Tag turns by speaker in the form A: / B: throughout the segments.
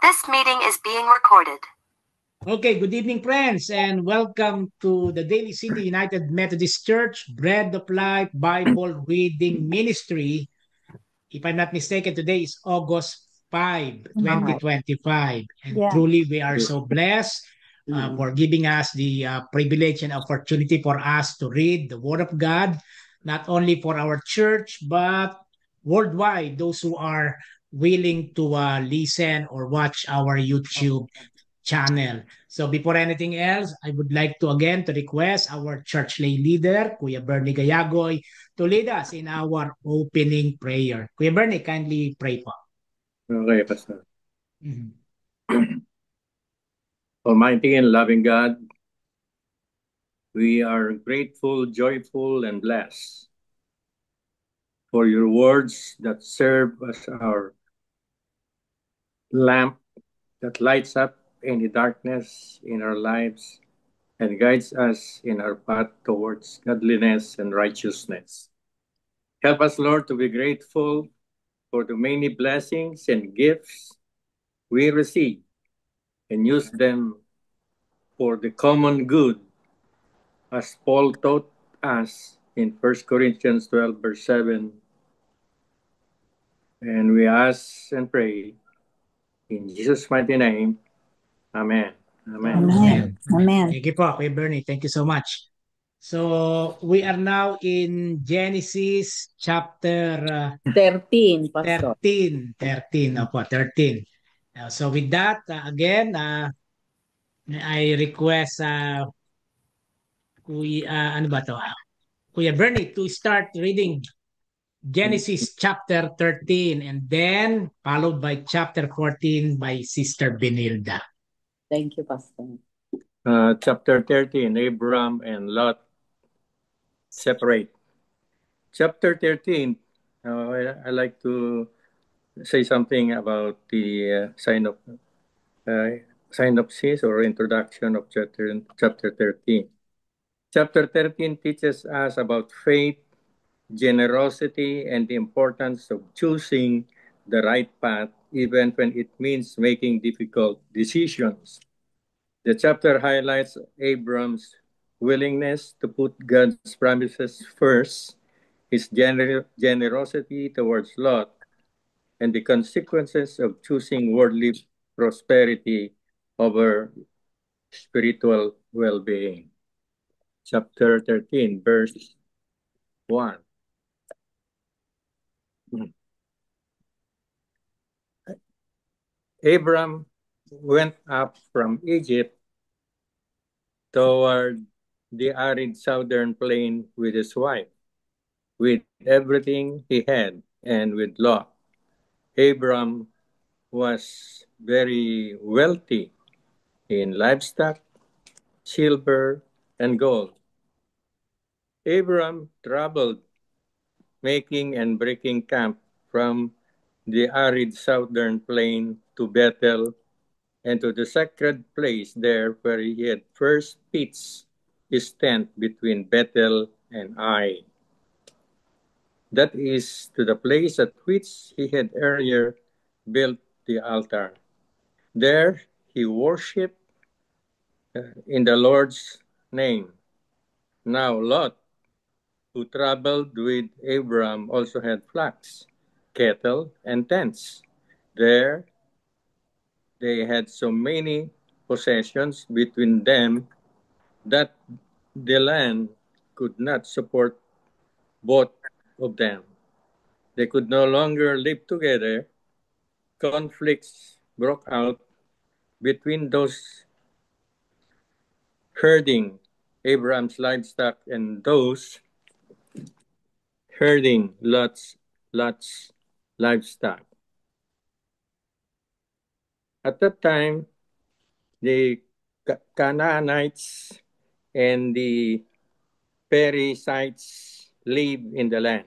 A: This meeting is being recorded. Okay, good evening, friends, and welcome to the Daly City United Methodist Church Bread of Life Bible Reading Ministry. If I'm not mistaken, today is August 5, 2025. And truly, we are so blessed for giving us the privilege and opportunity for us to read the Word of God, not only for our church, but worldwide, those who are willing to listen or watch our YouTube channel. So before anything else, I would like to again to request our church lay leader, Kuya Bernie Gayagoy, to lead us in our opening prayer. Kuya Bernie, kindly pray po.
B: Okay, Pastor. Almighty and loving God, we are grateful, joyful, and blessed for your words that serve as our lamp that lights up any darkness in our lives and guides us in our path towards godliness and righteousness. Help us, Lord, to be grateful for the many blessings and gifts we receive and use them for the common good, as Paul taught us in 1 Corinthians 12, verse 7. And we ask and pray in Jesus' mighty name. Amen. Amen.
A: Amen. Amen. Thank you po, Kuya Bernie. Thank you so much. So we are now in Genesis chapter
C: 13, Pastor.
A: 13. Opo, 13. So with that, again, I request ano ba to? Kuya Bernie to start reading Genesis chapter 13 and then followed by chapter 14 by Sister Benilda.
C: Thank you, Pastor.
B: Chapter 13, Abram and Lot separate. Chapter 13, I like to say something about the synopsis or introduction of chapter 13. Chapter 13 teaches us about faith, generosity, and the importance of choosing the right path, even when it means making difficult decisions. The chapter highlights Abram's willingness to put God's promises first, his generosity towards Lot, and the consequences of choosing worldly prosperity over spiritual well-being. Chapter 13, verse 1. Abram went up from Egypt toward the arid southern plain with his wife, with everything he had, and with Lot. Abram was very wealthy in livestock, silver, and gold. Abram traveled, making and breaking camp from the arid southern plain to Bethel and to the sacred place there where he had first pitched his tent between Bethel and Ai. That is, to the place at which he had earlier built the altar. There he worshipped in the Lord's name. Now Lot, who traveled with Abram, also had flocks, cattle, and tents. There they had so many possessions between them that the land could not support both of them. They could no longer live together. Conflicts broke out between those herding Abraham's livestock and those herding Lot's livestock. At that time, the Canaanites and the Perizzites live in the land.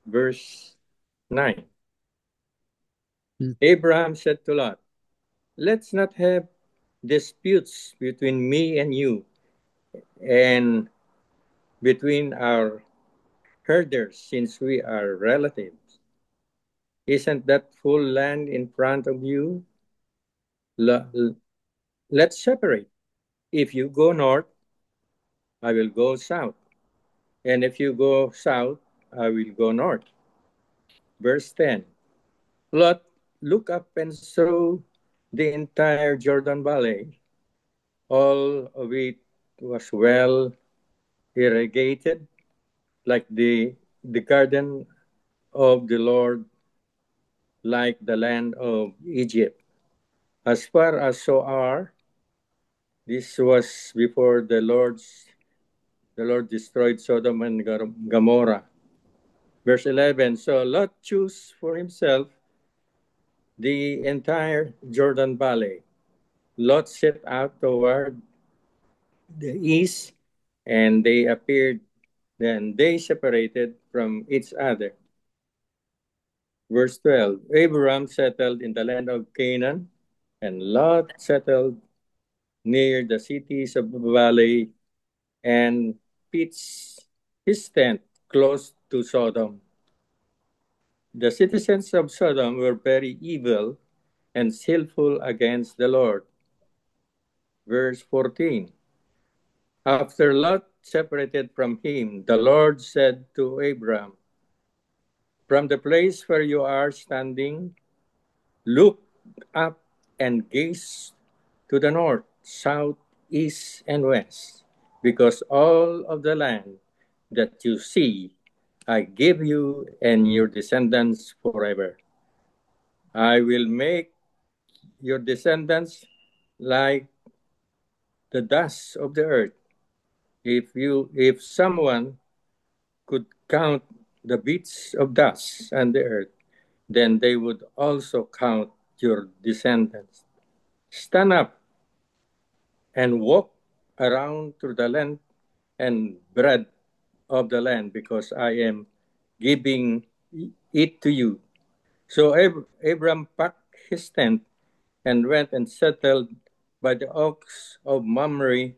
B: Verse 9. Abraham said to Lot, "Let's not have disputes between me and you, and between our herders since we are relatives. Isn't that full land in front of you? Let's separate. If you go north, I will go south. And if you go south, I will go north. Verse 10. Lot looked up and saw the entire Jordan Valley. All of it was well irrigated, like the garden of the Lord, like the land of Egypt. As far as Zoar, this was before the Lord destroyed Sodom and Gomorrah. Verse 11, so Lot chose for himself the entire Jordan Valley. Lot set out toward the east, and they appeared, then they separated from each other. Verse 12, Abraham settled in the land of Canaan, and Lot settled near the cities of the valley and pitched his tent close to Sodom. The citizens of Sodom were very evil and sinful against the Lord. Verse 14. After Lot separated from him, the Lord said to Abram, from the place where you are standing, look up and gaze to the north, south, east, and west, because all of the land that you see, I give you and your descendants forever. I will make your descendants like the dust of the earth. If someone could count the bits of dust on the earth, then they would also count your descendants. Stand up and walk around through the length and breadth of the land, because I am giving it to you. So Abram packed his tent and went and settled by the oaks of Mamre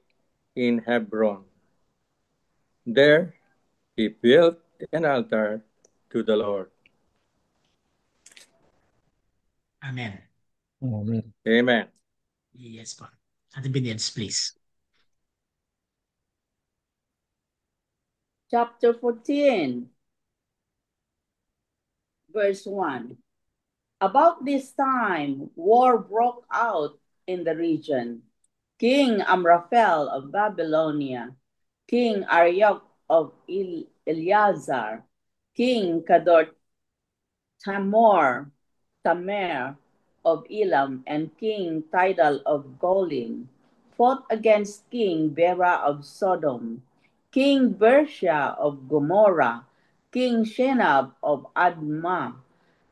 B: in Hebron. There he built an altar to the Lord.
A: Amen.
B: Amen. Amen.
A: Yes, po. Ate Binids, please.
C: Chapter 14, verse 1. About this time, war broke out in the region. King Amraphel of Babylonia, King Arioch of Eleazar, King Tamer of Elam, and King Tidal of Golim fought against King Bera of Sodom, King Bersha of Gomorrah, King Shenab of Admah,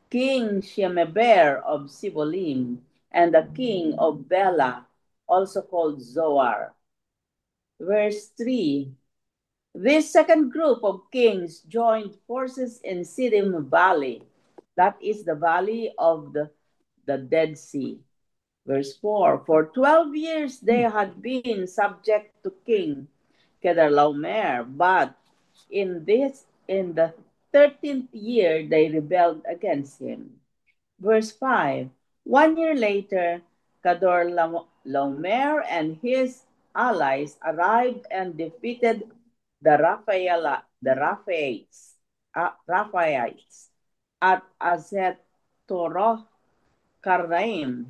C: King Shemeber of Sibolim, and the king of Bela, also called Zoar. Verse 3. This second group of kings joined forces in Siddim Valley, that is the valley of the Dead Sea. Verse 4, for 12 years they had been subject to King Kedorlaomer, but in the 13th year they rebelled against him. Verse 5, 1 year later, Kedorlaomer and his allies arrived and defeated the Raphaites at Azet Toroh Karnaim,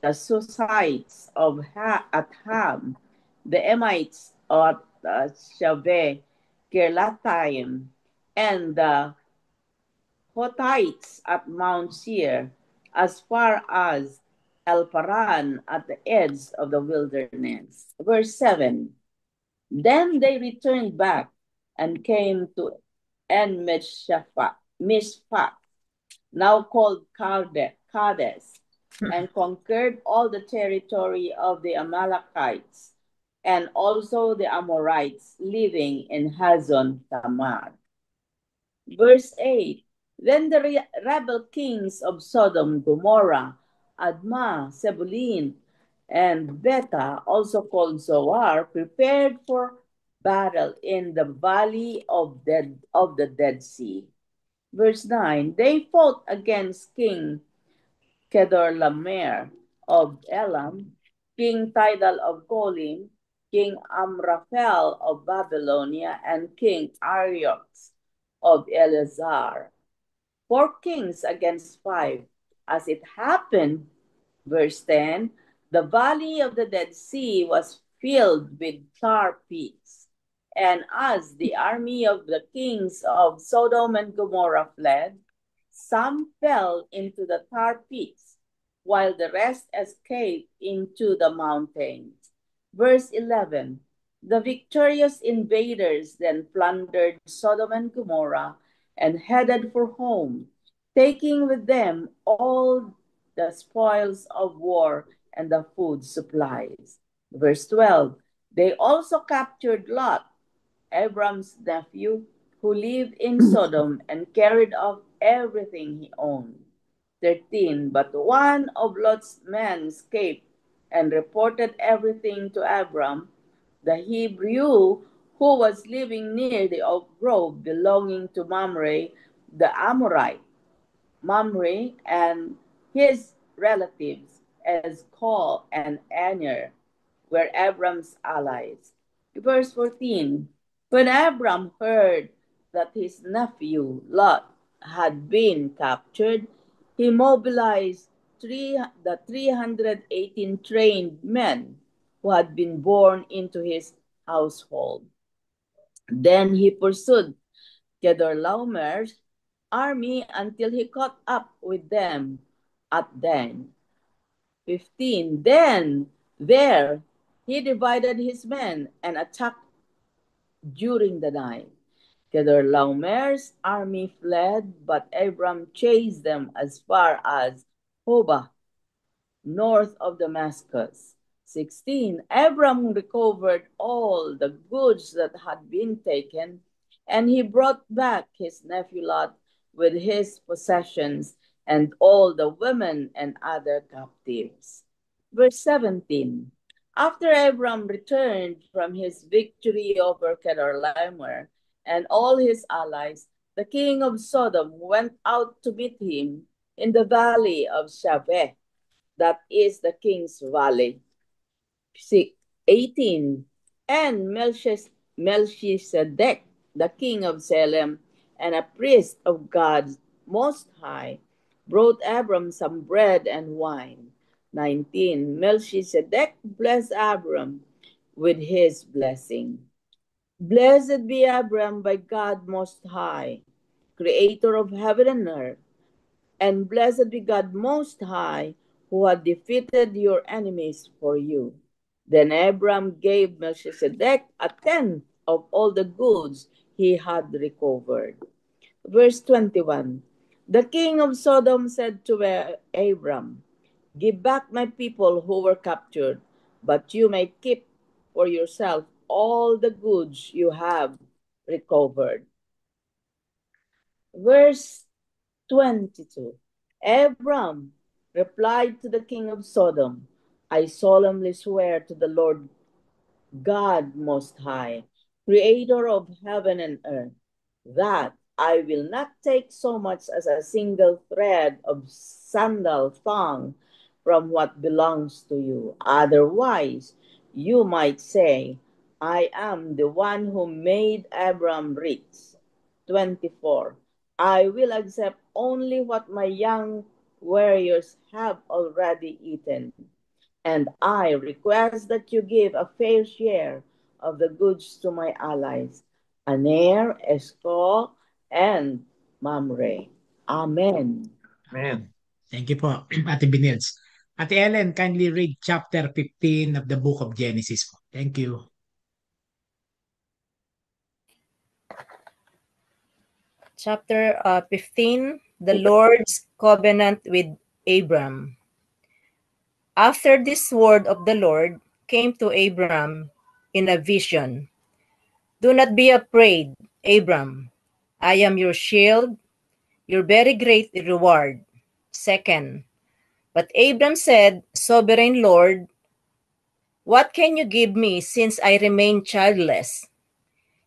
C: the Susites at Ham, the Emites at Shaveh Kirlataim, and the Hothites at Mount Seir, as far as El Paran at the edge of the wilderness. Verse 7. Then they returned back and came to En Mishpat, now called Kadesh, and conquered all the territory of the Amalekites and also the Amorites living in Hazon Tamar. Verse 8. Then the rebel kings of Sodom, Gomorrah, Admah, Zeboim, and Beta, also called Zoar, prepared for battle in the valley of the Dead Sea. Verse 9, they fought against King Kedorlaomer of Elam, King Tidal of Golim, King Amraphel of Babylonia, and King Arioch of Eleazar. 4 kings against 5. As it happened, verse 10, the valley of the Dead Sea was filled with tar pits. And as the army of the kings of Sodom and Gomorrah fled, some fell into the tar pits, while the rest escaped into the mountains. Verse 11, the victorious invaders then plundered Sodom and Gomorrah and headed for home, taking with them all the spoils of war and the food supplies. Verse 12, they also captured Lot, Abram's nephew, who lived in Sodom, and carried off everything he owned. 13, but one of Lot's men escaped and reported everything to Abram, the Hebrew who was living near the oak grove belonging to Mamre the Amorite. Mamre and his relatives, Eshcol and Aner, were Abram's allies. Verse 14, when Abram heard that his nephew Lot had been captured, he mobilized the 318 trained men who had been born into his household. Then he pursued Kedorlaomer's army until he caught up with them at Dan. 15. Then there he divided his men and attacked during the night. Kedorlaomer's army fled, but Abram chased them as far as Hobah, north of Damascus. 16. Abram recovered all the goods that had been taken, and he brought back his nephew Lot with his possessions and all the women and other captives. Verse 17. After Abram returned from his victory over Kedorlaomer and all his allies, the king of Sodom went out to meet him in the valley of Shaveh, that is the king's valley. 18. And Melchizedek, the king of Salem, and a priest of God Most High, brought Abram some bread and wine. 19. Melchizedek blessed Abram with his blessing. Blessed be Abram by God Most High, creator of heaven and earth, and blessed be God Most High, who had defeated your enemies for you. Then Abram gave Melchizedek a tenth of all the goods he had recovered. Verse 21, the king of Sodom said to Abram, give back my people who were captured, but you may keep for yourself all the goods you have recovered. Verse 22, Abram replied to the king of Sodom, I solemnly swear to the Lord God Most High, creator of heaven and earth, that I will not take so much as a single thread of sandal thong from what belongs to you. Otherwise, you might say, I am the one who made Abram rich. 24. I will accept only what my young warriors have already eaten, and I request that you give a fair share of the goods to my allies, Aner, Eshcol, and Mamre. Amen.
A: Amen. Thank you po, Ate Binils. Ate Ellen, kindly read chapter 15 of the book of Genesis. Thank you.
D: Chapter 15, the Lord's covenant with Abram. After this word of the Lord came to Abram in a vision. Do not be afraid, Abram. I am your shield, your very great reward. Second, but Abram said, Sovereign Lord, what can you give me since I remain childless?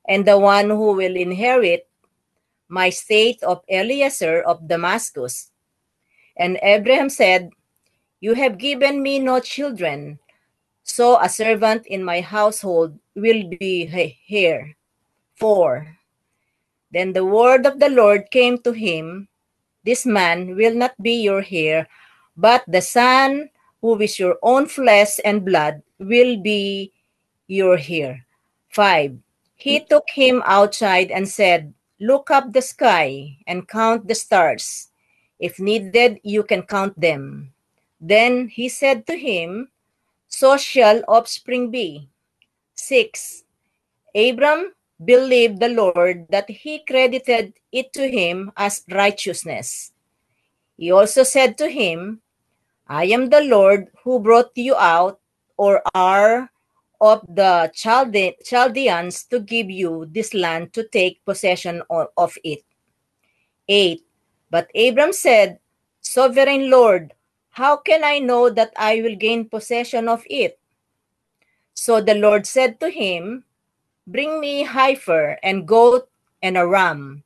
D: and the one who will inherit my state of Eliezer of Damascus. And Abraham said, You have given me no children, so a servant in my household will be here. 4. Then the word of the Lord came to him, This man will not be your heir, but the son who is your own flesh and blood will be your heir. 5. He took him outside and said, Look up the sky and count the stars. If needed, you can count them. Then he said to him, So shall offspring be. 6. Abram believed the Lord that he credited it to him as righteousness. He also said to him, I am the Lord who brought you out, or are of the Chaldeans to give you this land to take possession of it. 8. But Abram said, Sovereign Lord, how can I know that I will gain possession of it? So the Lord said to him, Bring me a heifer and goat and a ram,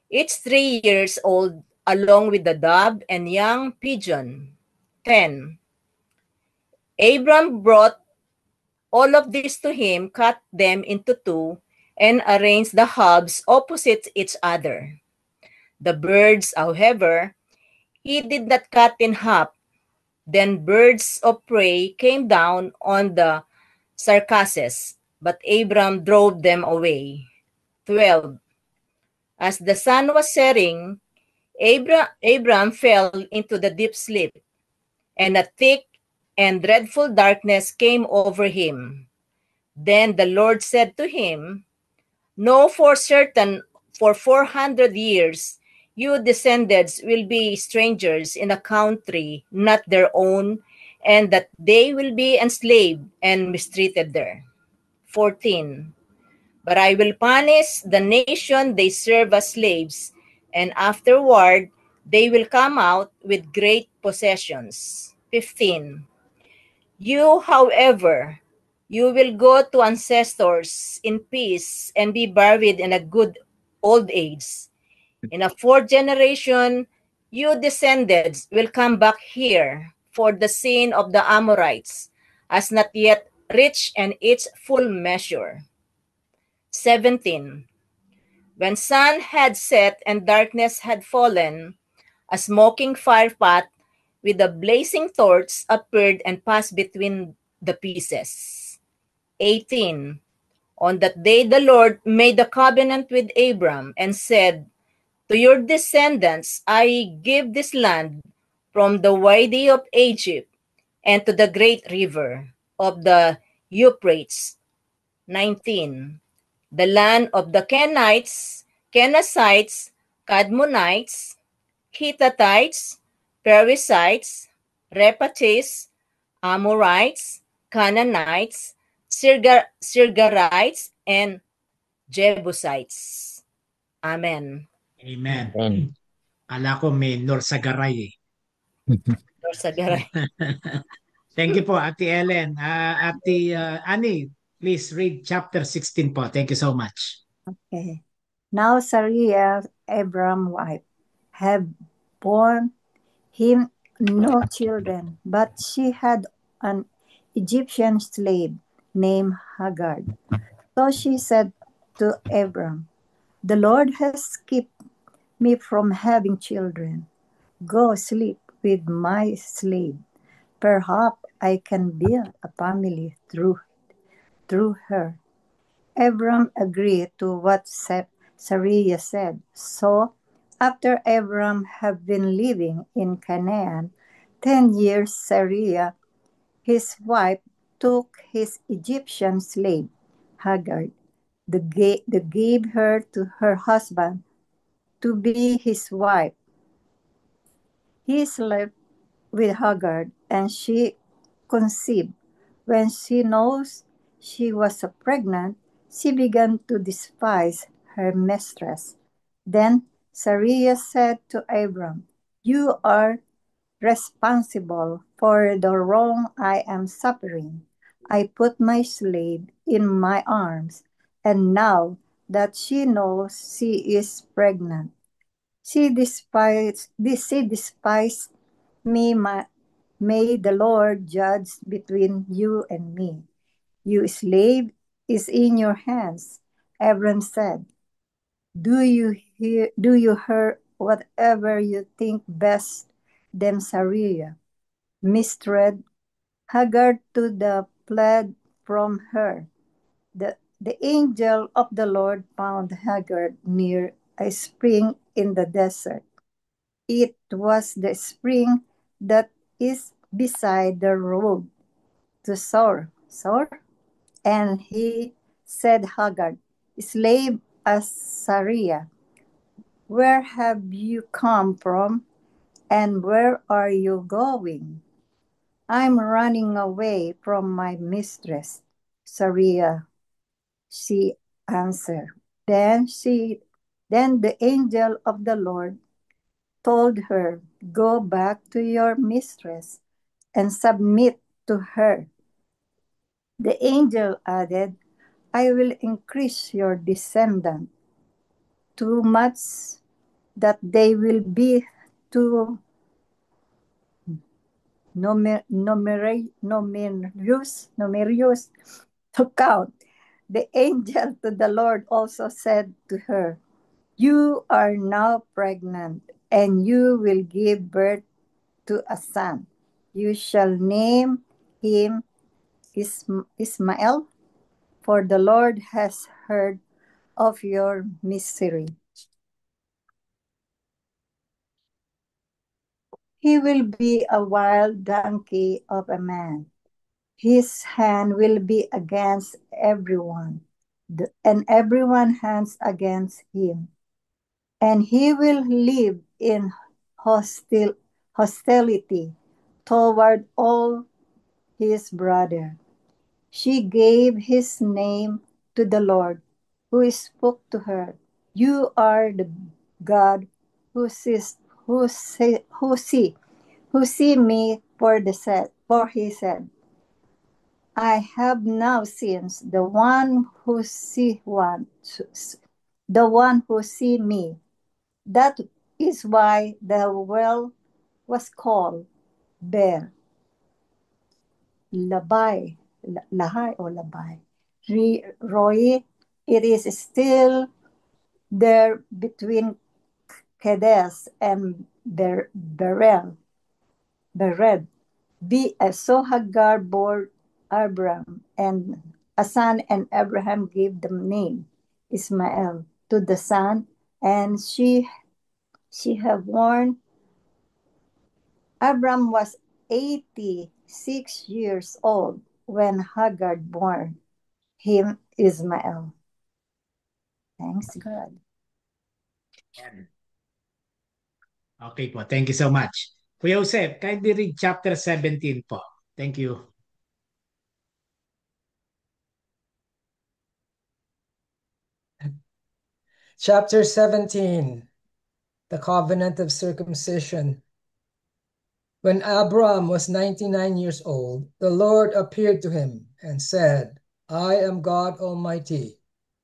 D: each 3 years old, along with the dove and young pigeon. 10. Abram brought all of this to him, cut them into two, and arranged the halves opposite each other. The birds, however, he did not cut in half. Then birds of prey came down on the carcasses, but Abram drove them away. 12. As the sun was setting, Abram fell into the deep sleep, and a thick and dreadful darkness came over him. Then the Lord said to him, Know for certain, for 400 years, you descendants will be strangers in a country not their own, and that they will be enslaved and mistreated there. 14. But I will punish the nation they serve as slaves, and afterward they will come out with great possessions. 15. You, however, you will go to ancestors in peace and be buried in a good old age. In a fourth generation, you descendants will come back here, for the sin of the Amorites has not yet reached and its full measure. 17. When sun had set and darkness had fallen, a smoking firepot with a blazing torch appeared and passed between the pieces. 18. On that day the Lord made a covenant with Abram and said, To your descendants I give this land, from the Wadi of Egypt and to the great river of the Euphrates. 19. The land of the Kenites, Kenizzites, Kadmonites, Hittites, Perizzites, Rephaites, Amorites, Canaanites, Girgarites, and Jebusites. Amen.
A: Amen. Kala ko may Norsagaray eh.
D: Norsagaray.
A: Thank you po, Ate Ellen. Ate Annie, please read chapter 16 po. Thank you so much.
E: Okay. Now Sarai, Abram's wife, had borne him no children, but she had an Egyptian slave named Hagar. So she said to Abram, The Lord has kept me from having children. Go sleep with my slave. Perhaps I can build a family through her. Abram agreed to what Sarai said. So, after Abram had been living in Canaan 10 years, Sarai, his wife, took his Egyptian slave, Hagar, gave her to her husband to be his wife. He slept with Hagar, and she conceived. When she knows she was pregnant, she began to despise her mistress. Then Sarai said to Abram, You are responsible for the wrong I am suffering. I put my slave in my arms, and now that she knows she is pregnant. She despised me. May the Lord judge between you and me. Your slave is in your hands. Abram said, Do you hear whatever you think best, then Sarai, mistreated Hagar to the fled from her. The angel of the Lord found Hagar near a spring in the desert. It was the spring that is beside the road to Sor. And he said, Hagar, slave of Sarai, where have you come from, and where are you going? I'm running away from my mistress, Sarai, she answered. Then the angel of the Lord told her, Go back to your mistress and submit to her. The angel added, I will increase your descendant too much that they will be too numerous to count. The angel to the Lord also said to her, You are now pregnant, and you will give birth to a son. You shall name him Ismael, for the Lord has heard of your misery. He will be a wild donkey of a man. His hand will be against everyone, and everyone's hands against him. And he will live in hostility toward all his brother. She gave his name to the Lord, who spoke to her. You are the God who sees, who see me for he said, I have now seen the one who see me. That is why the well was called Beer Labai, Lahai or Labai. Roy, it is still there between Kadesh and Bered. So Hagar bore Abram and a son, and Abraham gave the name Ismael to the son, and she have born. Abram was 86 years old when Hagar bore him Ismael. Thanks God.
A: Okay po, thank you so much. Kuya Joseph, kindly read chapter 17 po. Thank you.
F: Chapter 17, the covenant of circumcision. When Abram was 99 years old, the Lord appeared to him and said, I am God Almighty.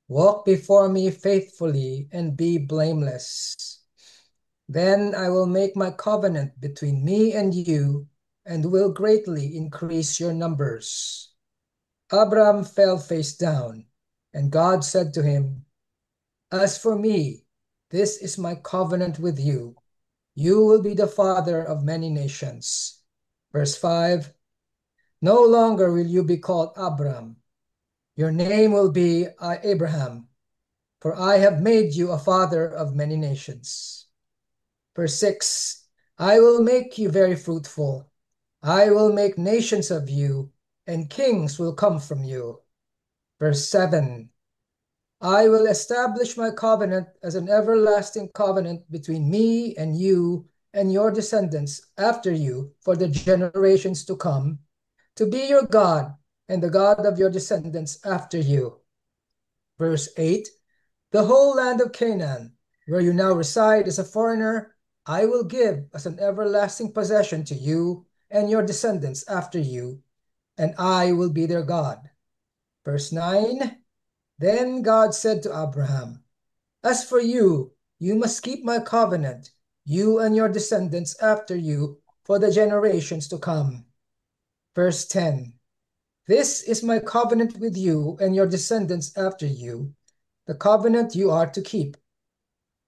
F: Walk before me faithfully and be blameless. Then I will make my covenant between me and you and will greatly increase your numbers. Abram fell face down, and God said to him, As for me, this is my covenant with you. You will be the father of many nations. Verse 5, No longer will you be called Abram. Your name will be Abraham, for I have made you a father of many nations. Verse 6, I will make you very fruitful. I will make nations of you, and kings will come from you. Verse 7, I will establish my covenant as an everlasting covenant between me and you and your descendants after you for the generations to come, to be your God and the God of your descendants after you. Verse 8, the whole land of Canaan, where you now reside as a foreigner, I will give as an everlasting possession to you and your descendants after you, and I will be their God. Verse 9, Then God said to Abraham, "As for you, you must keep my covenant, you and your descendants after you, for the generations to come." Verse 10. "This is my covenant with you and your descendants after you, the covenant you are to keep.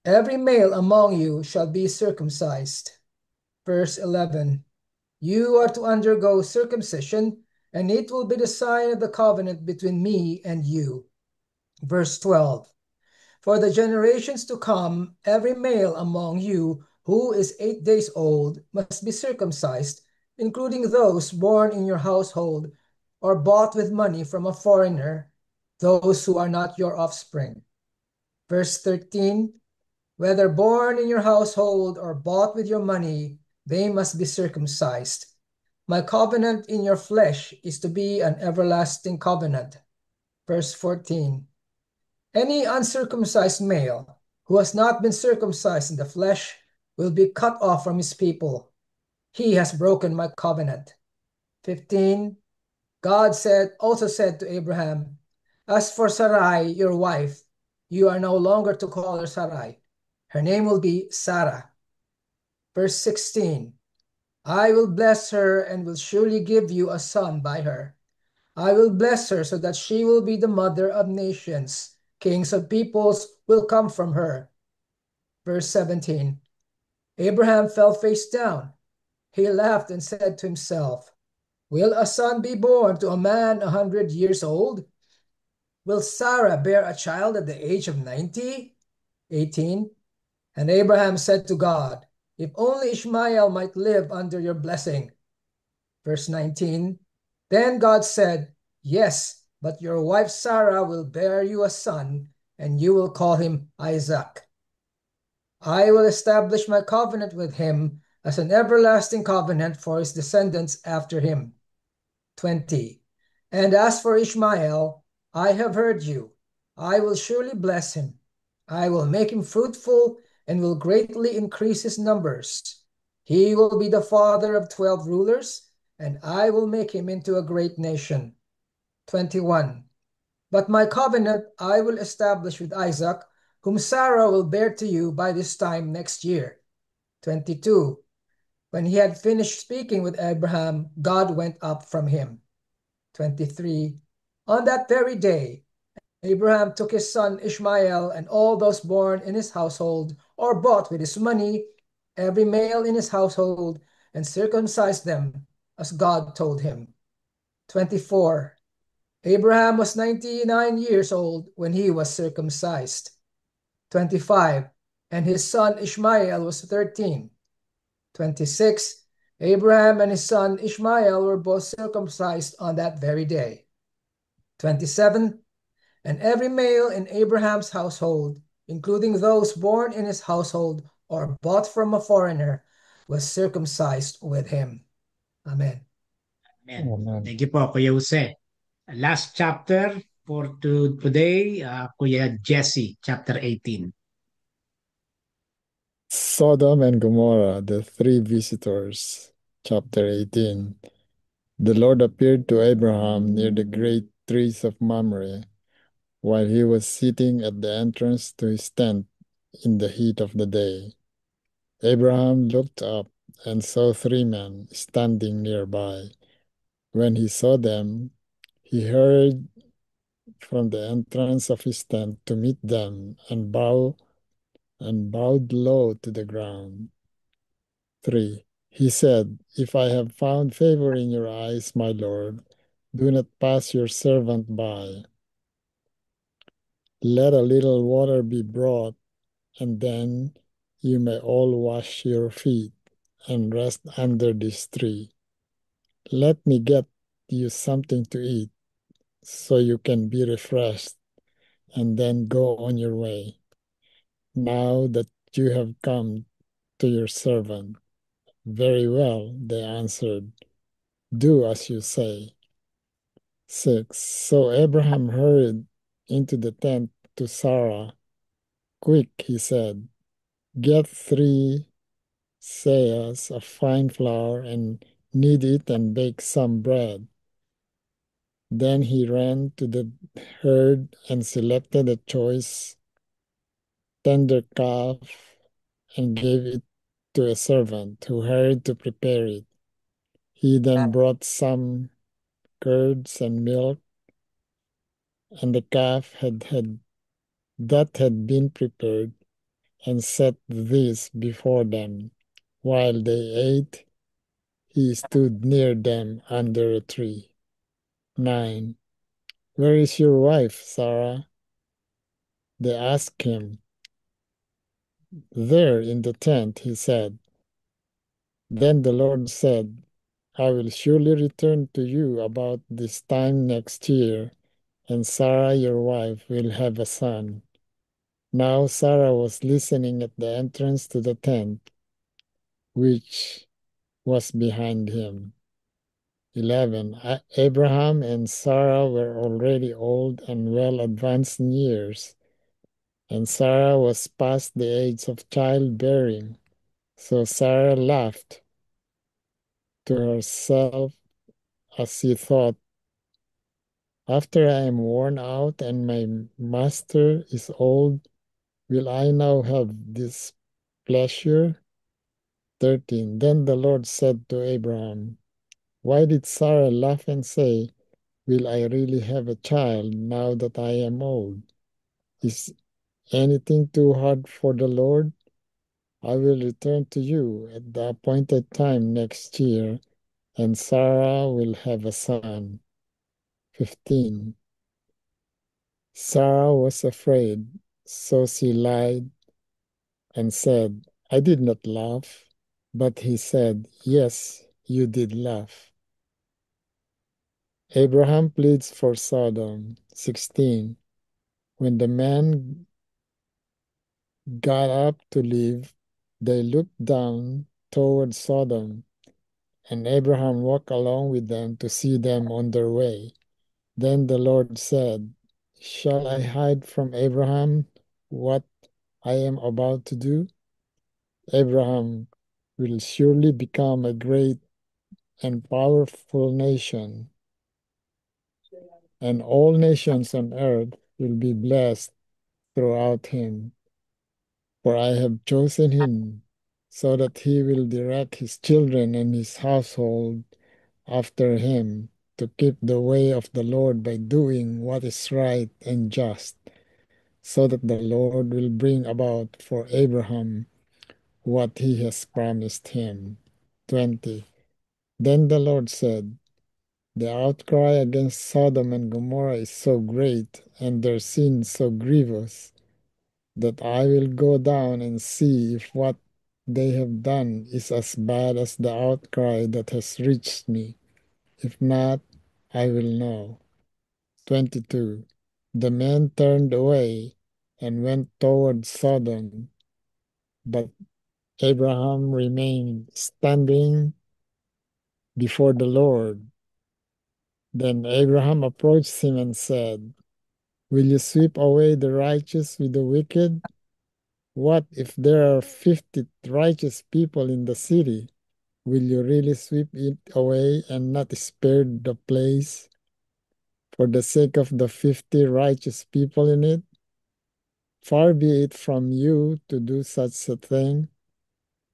F: Every male among you shall be circumcised." Verse 11. "You are to undergo circumcision, and it will be the sign of the covenant between me and you." Verse 12. "For the generations to come, every male among you who is 8 days old must be circumcised, including those born in your household or bought with money from a foreigner, those who are not your offspring." Verse 13. "Whether born in your household or bought with your money, they must be circumcised. My covenant in your flesh is to be an everlasting covenant." Verse 14. "Any uncircumcised male who has not been circumcised in the flesh will be cut off from his people. He has broken my covenant." 15. God also said to Abraham, "As for Sarai, your wife, you are no longer to call her Sarai. Her name will be Sarah." Verse 16. "I will bless her and will surely give you a son by her. I will bless her so that she will be the mother of nations. Kings of peoples will come from her." Verse 17. Abraham fell face down. He laughed and said to himself, "Will a son be born to a man 100 years old? Will Sarah bear a child at the age of 90? 18. And Abraham said to God, "If only Ishmael might live under your blessing." Verse 19. Then God said, "Yes, but your wife Sarah will bear you a son, and you will call him Isaac. I will establish my covenant with him as an everlasting covenant for his descendants after him." 20. "And as for Ishmael, I have heard you. I will surely bless him. I will make him fruitful and will greatly increase his numbers. He will be the father of 12 rulers, and I will make him into a great nation." 21. "But my covenant I will establish with Isaac, whom Sarah will bear to you by this time next year." 22. When he had finished speaking with Abraham, God went up from him. 23. On that very day, Abraham took his son Ishmael and all those born in his household or bought with his money, every male in his household, and circumcised them as God told him. 24. Abraham was 99 years old when he was circumcised. 25. And his son Ishmael was 13. 26. Abraham and his son Ishmael were both circumcised on that very day. 27. And every male in Abraham's household, including those born in his household or bought from a foreigner, was circumcised with him. Amen.
A: Amen.
G: Amen.
A: Thank you po, Kuya Jose. Last chapter for today, Kuya Jesse, chapter 18.
G: Sodom and Gomorrah, the three visitors. Chapter 18. The Lord appeared to Abraham near the great trees of Mamre, while he was sitting at the entrance to his tent in the heat of the day. Abraham looked up and saw three men standing nearby. When he saw them, he hurried from the entrance of his tent to meet them and bowed low to the ground. 3. He said, "If I have found favor in your eyes, my Lord, do not pass your servant by. Let a little water be brought, and then you may all wash your feet and rest under this tree. Let me get you something to eat, so you can be refreshed, and then go on your way. Now that you have come to your servant." "Very well," they answered. "Do as you say." 6. So Abraham hurried into the tent to Sarah. "Quick," he said, "get 3 seahs of fine flour and knead it and bake some bread." Then he ran to the herd and selected a choice tender calf and gave it to a servant who hurried to prepare it. He then brought some curds and milk and the calf that had been prepared and set these before them. While they ate, he stood near them under a tree. 9. Where is your wife, Sarah? They asked him. There in the tent, he said. Then the Lord said, I will surely return to you about this time next year, and Sarah your wife will have a son. Now Sarah was listening at the entrance to the tent, which was behind him. 11. Abraham and Sarah were already old and well advanced in years, and Sarah was past the age of childbearing. So Sarah laughed to herself as she thought, after I am worn out and my master is old, will I now have this pleasure? 13. Then the Lord said to Abraham, why did Sarah laugh and say, will I really have a child now that I am old? Is anything too hard for the Lord? I will return to you at the appointed time next year, and Sarah will have a son. 15. Sarah was afraid, so she lied and said, I did not laugh. But he said, yes, you did laugh. Abraham pleads for Sodom. 16. When the men got up to leave, they looked down toward Sodom, and Abraham walked along with them to see them on their way. Then the Lord said, shall I hide from Abraham what I am about to do? Abraham will surely become a great and powerful nation, and all nations on earth will be blessed throughout him. For I have chosen him so that he will direct his children and his household after him to keep the way of the Lord by doing what is right and just, so that the Lord will bring about for Abraham what he has promised him. 20. Then the Lord said, the outcry against Sodom and Gomorrah is so great, and their sin so grievous, that I will go down and see if what they have done is as bad as the outcry that has reached me. If not, I will know. 22. The men turned away and went toward Sodom, but Abraham remained standing before the Lord. Then Abraham approached him and said, will you sweep away the righteous with the wicked? What if there are 50 righteous people in the city? Will you really sweep it away and not spare the place for the sake of the 50 righteous people in it? Far be it from you to do such a thing,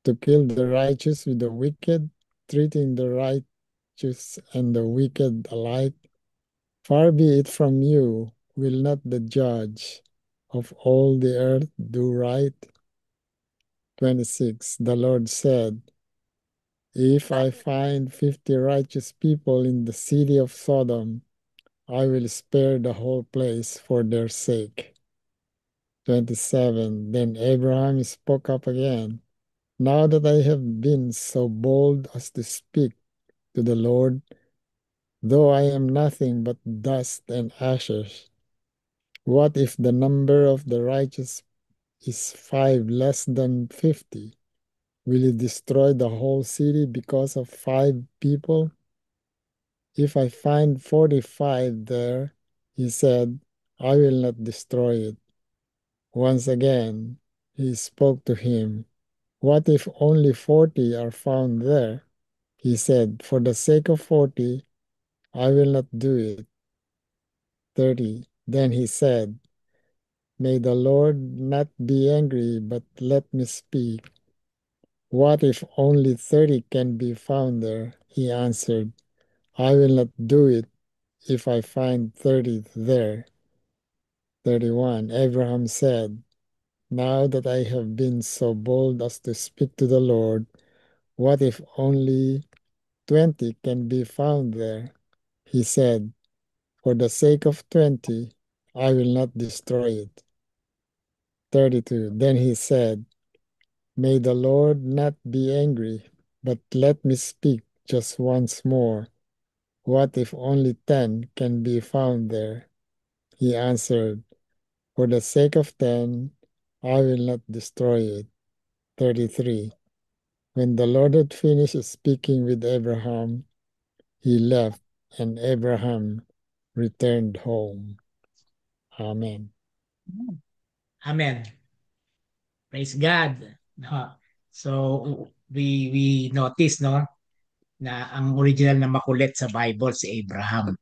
G: to kill the righteous with the wicked, treating the righteous and the wicked alike. Far be it from you, will not the judge of all the earth do right? 26. The Lord said, if I find 50 righteous people in the city of Sodom, I will spare the whole place for their sake. 27. Then Abraham spoke up again. Now that I have been so bold as to speak to the Lord, though I am nothing but dust and ashes, what if the number of the righteous is 5 less than 50? Will you destroy the whole city because of 5 people? If I find 45 there, he said, I will not destroy it. Once again, he spoke to him. What if only 40 are found there? He said, for the sake of 40, I will not do it. 30. Then he said, May the Lord not be angry, but let me speak. What if only 30 can be found there? He answered, I will not do it if I find 30 there. 31. Abraham said, Now that I have been so bold as to speak to the Lord, what if only 20 can be found there? He said, For the sake of 20, I will not destroy it. 32. Then he said, May the Lord not be angry, but let me speak just once more. What if only 10 can be found there? He answered, For the sake of 10, I will not destroy it. 33. When the Lord had finished speaking with Abraham, he left, and Abraham returned home. Amen.
A: Amen. Praise God. No. So we notice no na ang original na makulit sa Bible si Abraham.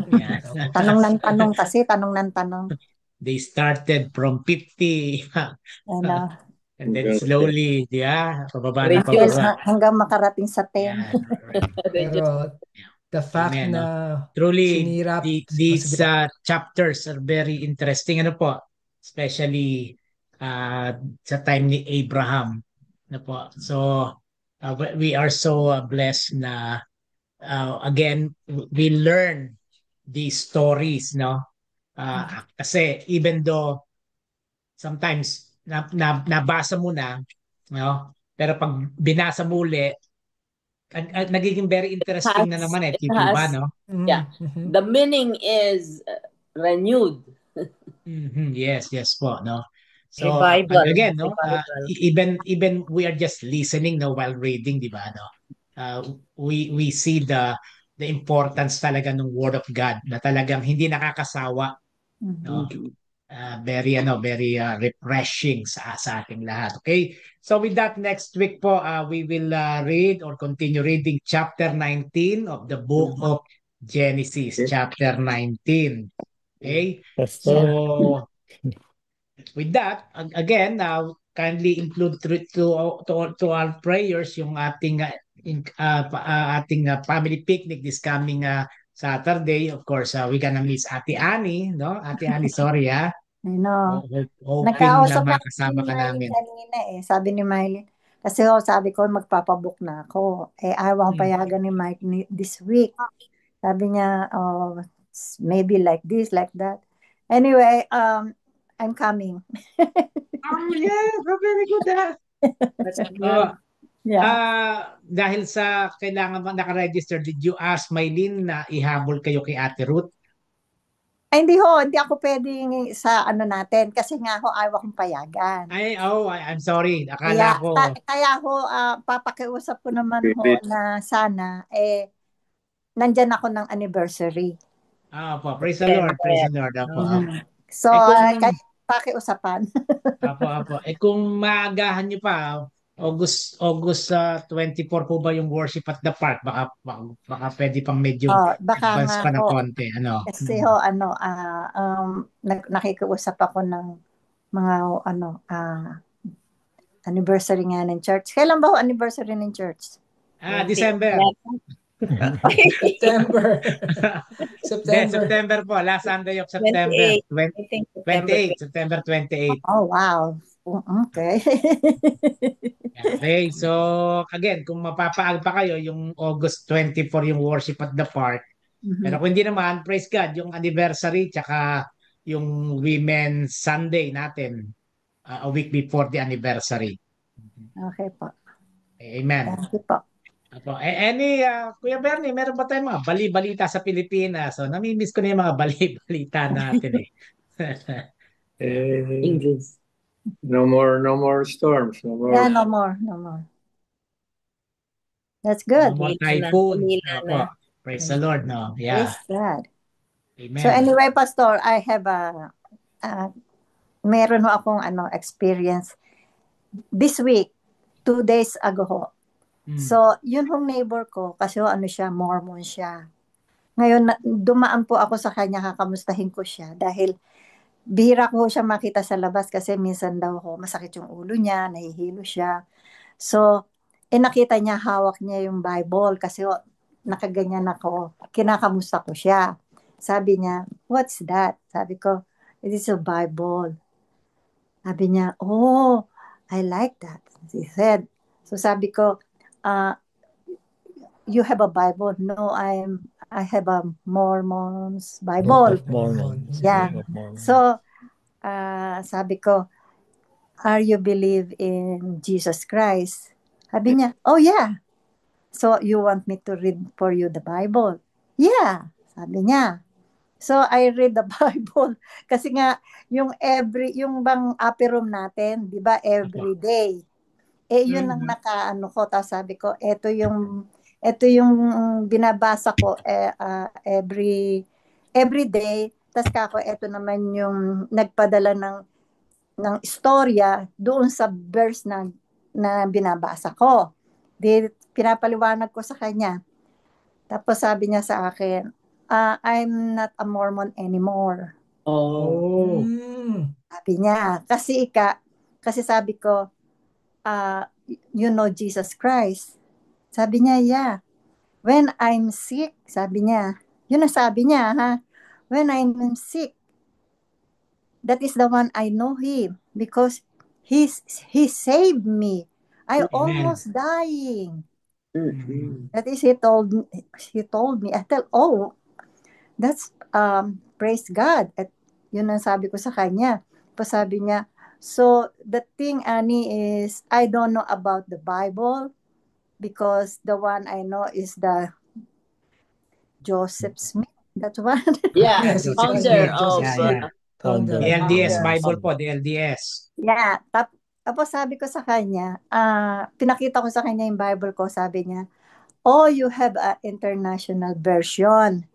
A: Yeah.
E: Tanong ng tanong kasi, tanong ng tanong.
A: They started from 50
E: Ano,
A: and then slowly, pababa na
C: Reduce.
A: pababa.
E: hanggang makarating sa 10.
A: Yeah, right.
F: Pero the fact
A: Amen,
F: na
A: truly,
F: sinirap,
A: these
F: sige.
A: chapters are very interesting. Ano po? Especially sa time ni Abraham. Ano po? So, we are so blessed na again, we learn these stories, no? Kasi even though sometimes nabasa mo na, no? Pero pag binasa mo uli, nagiging very interesting na naman
C: It
A: di ba,
C: has,
A: no?
C: yeah. The meaning is renewed.
A: Yes, yes po, no? So
D: Revival.
A: again, no,
D: Revival.
A: even we are just listening, no, while reading, di ba, no? We see the importance talaga ng Word of God na talagang hindi nakakasawa, no? Very refreshing sa ating lahat. Okay? So with that, next week po we will read or continue reading chapter 19 of the book of Genesis, chapter 19. Okay?
G: Pastor,
A: So with that, again, kindly include to our prayers yung ating family picnic this coming Saturday. Of course, we gonna miss Ate Annie, no? Ate Annie, sorry ha.
E: Ano,
A: Hoping na
E: nagkausap lang
A: makasama
E: si
A: ka
E: Mylene
A: namin.
E: kanina Sabi ni Mylene, kasi sabi ko magpapabook na ako. Ayaw payagan ni Mike this week. Sabi niya, maybe like this, like that. Anyway, I'm coming.
A: Oh yeah, very good
D: That's good.
E: Yeah.
A: Dahil sa kailangan naka-register, did you ask Mylene na ihabol kayo kay Ate Ruth?
E: Ay, hindi ako pwedeng sa natin kasi nga ayaw akong payagan.
A: I'm sorry. Akala ko.
E: Kaya papakiusap ko naman na sana nandyan ako ng anniversary.
A: Po, praise the Lord, praise the Lord.
E: So, kaya pakiusapan.
A: Apo. Kung maagahan niyo pa, August 24 po ba yung worship at the park? Baka pwede pang medyo advance pa ng konti.
E: Kasi nakikiusap ako ng mga anniversary nga ng church. Kailan ba anniversary ng church?
A: December. September po. Last Sunday of September. 28. September 28.
E: Oh, wow. Okay.
A: Okay. So, again, kung mapapaag pa kayo, yung August 24 yung worship at the park. Pero kung hindi naman, praise God, yung anniversary tsaka yung Women's Sunday natin a week before the anniversary.
E: Okay po.
A: Amen.
E: Thank you po.
A: Kuya Bernie, meron ba tayong mga bali-balita sa Pilipinas? So, namimiss ko na yung mga bali-balita natin
C: English.
B: No more storms. No more.
E: Yeah, no more. That's good.
A: No more typhoon. Praise the Lord, no? Yeah.
E: Praise God.
A: Amen.
E: So anyway, Pastor, I have meron akong experience this week, 2 days ago. So, yun neighbor ko, kasi siya, Mormon siya. Ngayon, dumaan po ako sa kanya, kakamustahin ko siya dahil bihira ko siya makita sa labas kasi minsan daw ako masakit yung ulo niya, nahihilo siya. So, nakita niya, hawak niya yung Bible kasi nakaganyan ako. Kinakamusta ko siya. Sabi niya, what's that? Sabi ko, it is a Bible. Sabi niya, oh, I like that. He said. So sabi ko, you have a Bible? No, I have a Mormon's Bible.
G: Mormons.
E: Yeah.
G: Book of Mormon.
E: So, sabi ko, are you believe in Jesus Christ? Sabi niya, oh yeah. So, you want me to read for you the Bible? Yeah, sabi niya. So, I read the Bible. Kasi nga, yung bang upper room natin, di ba, every day. Yun ang nakaano ko. Tapos sabi ko, ito yung binabasa ko every day. Tapos kako, ito naman yung nagpadala ng istorya doon sa verse na binabasa ko. Pinapaliwanag ko sa kanya. Tapos sabi niya sa akin, I'm not a Mormon anymore.
A: Oh.
E: Sabi niya, kasi sabi ko, you know Jesus Christ. Sabi niya, yeah. When I'm sick, sabi niya, yun ang sabi niya, ha? When I'm sick, that is the one I know him because he saved me. I almost dying. That is, he told me. I tell, oh, that's praise God. At yun ang sabi ko sa kanya. Sabi niya, so the thing, Annie, is I don't know about the Bible because the one I know is the Joseph Smith. That one.
C: Yeah,
A: Joseph
C: founder
A: Smith.
C: of
A: The LDS Bible po, the LDS.
E: Yeah. Tapos sabi ko sa kanya, pinakita ko sa kanya yung Bible ko, sabi niya, oh, you have an international version.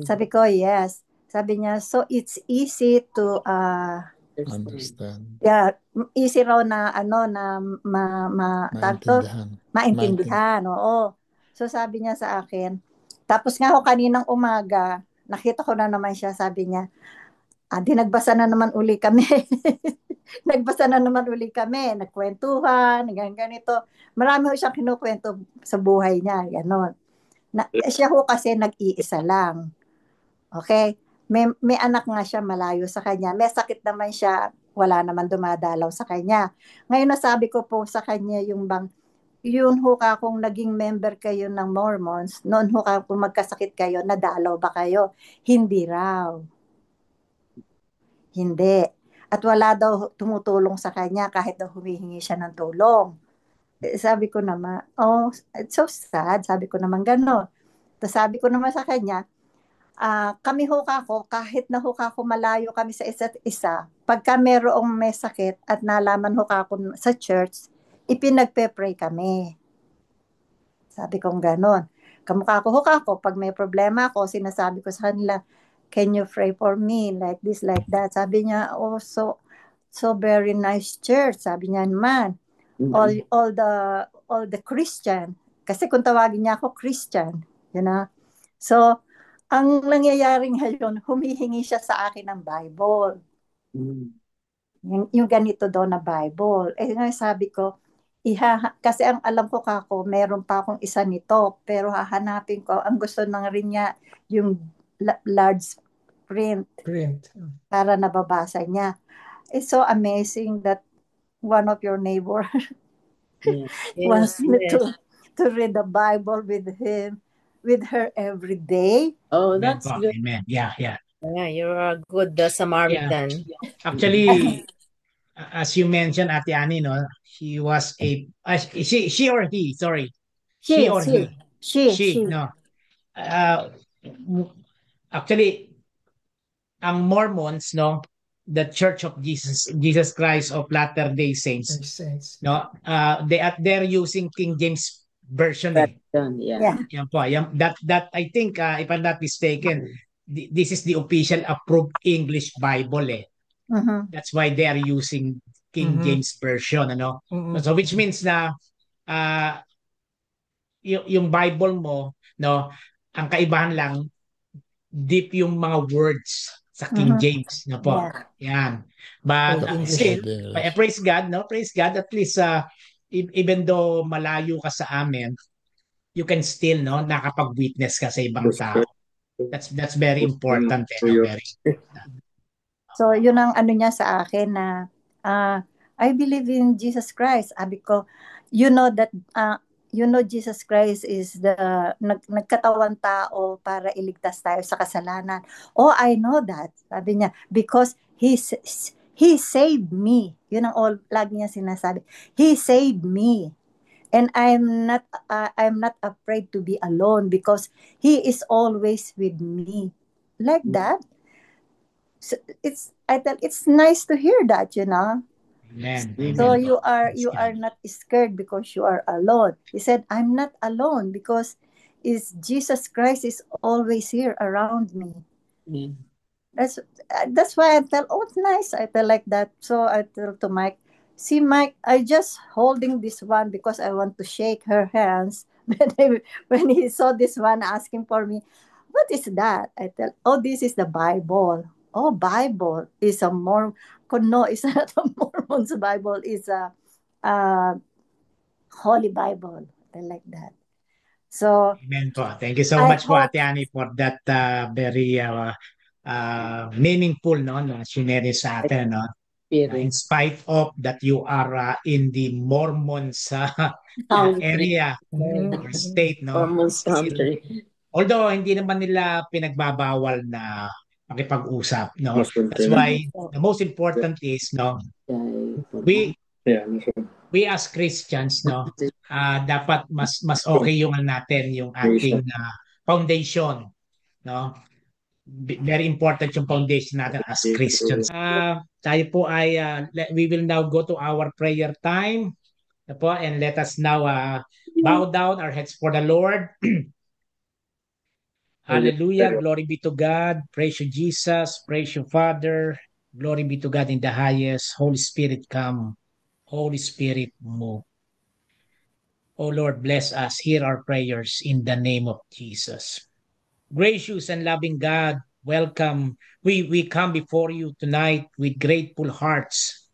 E: Sabi ko, yes. Sabi niya, so it's easy to
G: understand.
E: Yeah, easy raw na maintindihan. Oo. So sabi niya sa akin, tapos nga ako kaninang umaga, nakita ko na naman siya, sabi niya, nagbasa na naman uli kami. Nagkwentuhan, ganito. Marami ho siyang kinukwento sa buhay niya, gano'n. Siya ho kasi nag-iisa lang. Okay? May anak nga siya malayo sa kanya. May sakit naman siya, wala naman dumadalaw sa kanya. Ngayon nasabi ko po sa kanya yun ho kung naging member kayo ng Mormons, noon ho kung magkasakit kayo, nadalaw ba kayo? Hindi raw. Hindi. At wala daw tumutulong sa kanya kahit daw humihingi siya ng tulong. Sabi ko naman, oh, it's so sad. Sabi ko naman gano'n. Tapos sabi ko naman sa kanya, kami ho kako, kahit na ho kako malayo kami sa isa't isa, pagka merong may sakit at nalaman ho kako sa church, ipinagpe-pray kami. Sabi kong gano'n. Kamukha ko ho kako, pag may problema ako, sinasabi ko sa kanila, can you pray for me like this, like that? Sabi niya, oh, so very nice church. Sabi niya naman, all the Christian. Kasi kung tawagin niya ako Christian, you know. So, ang nangyayari ngayon, humihingi siya sa akin ng Bible. Yung ganito daw na Bible. Ngayon sabi ko, kasi ang alam ko kako, meron pa akong isa nito, pero hahanapin ko, ang gusto nang rin niya, yung large print para nababasa niya. It's so amazing that one of your neighbor wants me to read the Bible with her every day.
C: Oh, that's good.
A: Amen. Yeah.
D: Yeah, you're a good Samaritan.
A: Yeah. Actually, as you mentioned, Ate Annie, no, she was she or he, sorry. She or he. She. No. Actually, ang Mormons, no, the Church of Jesus Christ of Latter-day Saints, no, they're using King James version.
C: Yeah.
A: That I think, if I'm not mistaken, this is the official approved English Bible. That's why they are using King James version, ano. So which means na yung Bible mo, no, Ang kaibahan lang, deep yung mga words sa King James na po. Yan. But still, praise God, no? Praise God, at least even though malayo ka sa amin, you can still, no, nakapag-witness ka sa ibang tao. That's very important. Very.
E: So, yun ang ano niya sa akin na I believe in Jesus Christ. Sabi ko, you know that Jesus Christ is the nagkatawan tao para iligtas tayo sa kasalanan. Oh, I know that. Sabi niya, because He saved me. Yun ang lagi niya sinasabi. He saved me. And I'm not afraid to be alone because He is always with me. Like that. So it's nice to hear that, you know.
A: Amen.
E: So you are not scared because you are alone. He said, I'm not alone because Jesus Christ is always here around me. That's why I felt, oh, it's nice. I felt like that. So I tell to Mike, see, Mike, I just holding this one because I want to shake her hands. When he saw this one asking for me, what is that? I tell, oh, this is the Bible. Oh, Bible is a Mormon. No, it's not a Mormon's Bible. It's a Holy Bible. I like that. So,
A: amen po. Thank you so much po, Ate Annie, for that very meaningful, no, shinare sa atin, no. In spite of that you are in the Mormons area or state, no.
C: Mormons country.
A: Although hindi naman nila pinagbabawal na makipag-usap, no. That's why the most important is, no, we as Christians, no, dapat mas okay yung natin yung ating foundation, no. Very important yung foundation natin as Christians. Tayo po ay we will now go to our prayer time, po, and let us now bow down our heads for the Lord. Hallelujah. Glory be to God. Praise you, Jesus. Praise you, Father. Glory be to God in the highest. Holy Spirit, come. Holy Spirit, move. Oh Lord, bless us. Hear our prayers in the name of Jesus. Gracious and loving God, welcome. We come before you tonight with grateful hearts,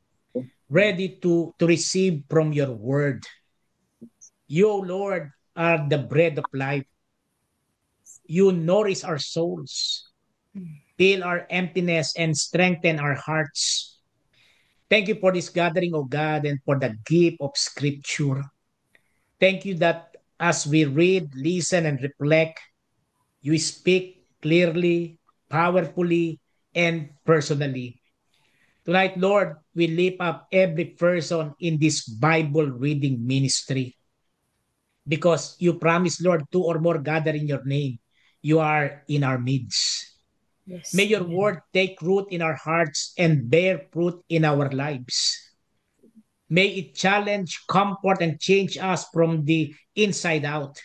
A: ready to receive from your word. You, Lord, are the bread of life. You nourish our souls, fill our emptiness, and strengthen our hearts. Thank you for this gathering, O God, and for the gift of Scripture. Thank you that as we read, listen, and reflect, you speak clearly, powerfully, and personally. Tonight, Lord, we lift up every person in this Bible reading ministry because you promise, Lord, 2 or more gather in your name. You are in our midst. Yes. May your word take root in our hearts and bear fruit in our lives. May it challenge, comfort, and change us from the inside out.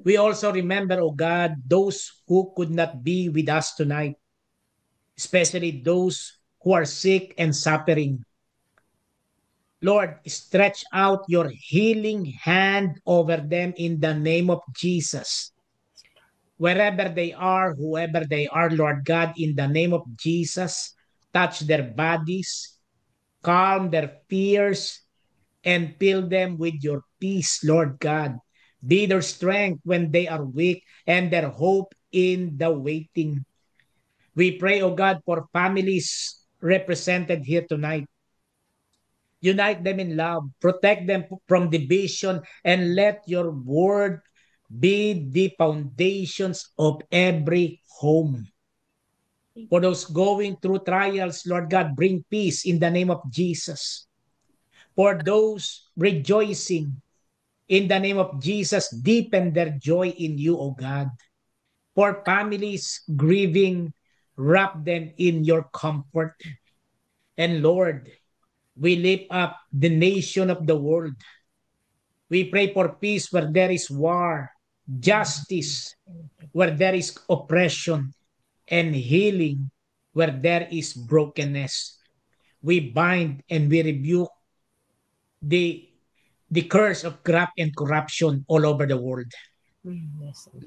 A: We also remember, oh God, those who could not be with us tonight, especially those who are sick and suffering. Lord, stretch out your healing hand over them in the name of Jesus. Wherever they are, whoever they are, Lord God, in the name of Jesus, touch their bodies, calm their fears, and fill them with your peace, Lord God. Be their strength when they are weak and their hope in the waiting. We pray, O God, for families represented here tonight. Unite them in love, protect them from division, and let your word be the foundations of every home. For those going through trials, Lord God, bring peace in the name of Jesus. For those rejoicing, in the name of Jesus, deepen their joy in you, O God. For families grieving, wrap them in your comfort. And Lord, we lift up the nation of the world. We pray for peace where there is war, justice where there is oppression, and healing where there is brokenness. We bind and we rebuke the curse of graft and corruption all over the world.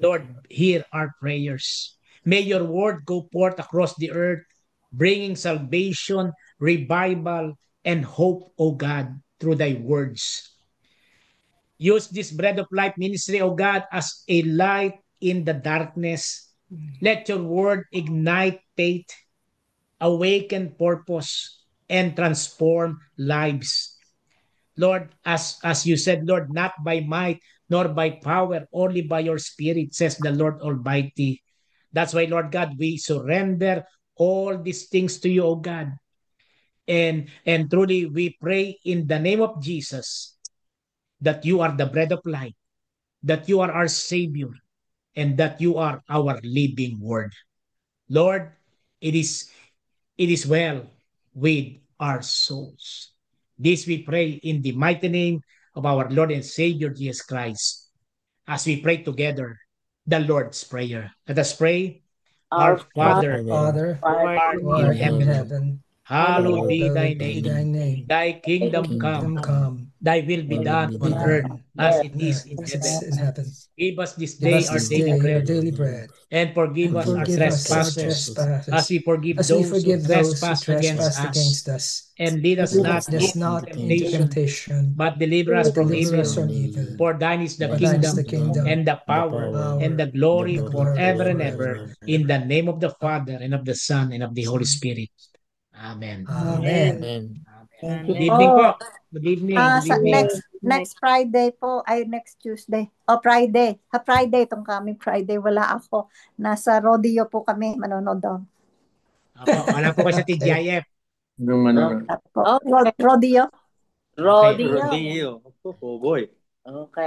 A: Lord, hear our prayers. May your word go forth across the earth, bringing salvation, revival, and hope, O God, through thy words. Use this Bread of Life ministry, O God, as a light in the darkness. Let your word ignite faith, awaken purpose, and transform lives. Lord, as you said, Lord, not by might nor by power, only by your spirit, says the Lord Almighty. That's why, Lord God, we surrender all these things to you, O God. And truly we pray in the name of Jesus that you are the bread of life, that you are our Savior, and that you are our living word. Lord, it is well with our souls. This we pray in the mighty name of our Lord and Savior Jesus Christ. As we pray together, the Lord's Prayer. Let us pray. Our Father,
F: Father,
A: who art
F: who
A: in
F: art in
A: heaven,
F: heaven,
A: hallowed be thy
F: hallowed be thy
A: name.
F: name.
A: Thy kingdom
F: Kingdom
A: come.
F: come,
A: Thy will be
F: thy will
A: done
F: be
A: on earth
F: done
A: as
F: on
A: it is
F: earth
A: in
F: as it
A: heaven.
F: is in heaven.
A: Give us this
F: Give
A: day
F: us
A: our
F: this
A: daily
F: day our
A: bread,
F: daily bread,
A: and forgive
F: and
A: us our
F: forgive us our
A: trespasses, as
F: trespasses,
A: we forgive
F: as we
A: those who
F: forgive those who
A: trespass against
F: trespass
A: us.
F: against us.
A: And lead us
F: And
A: not
F: lead us
A: into
F: not into
A: temptation,
F: temptation,
A: but deliver us
F: but
A: from
F: deliver us
A: evil.
F: from evil.
A: For thine is the
F: For thine is
A: kingdom,
F: the kingdom,
A: and the power, and the glory
F: and the
A: forever
F: glory
A: and ever.
F: forever.
A: In the name of the Father, and of the Son, and of the Holy Spirit. Amen.
F: Amen.
D: Amen.
A: Good evening po. Good evening. Good evening.
E: Next Friday po, ay next Tuesday. Friday. Friday, itong coming Friday. Wala ako. Nasa rodeo po kami, manonood daw.
A: Wala po kayo sa TGIF.
C: Okay.
E: Rodeo.
C: Rodeo. Oh boy. Okay.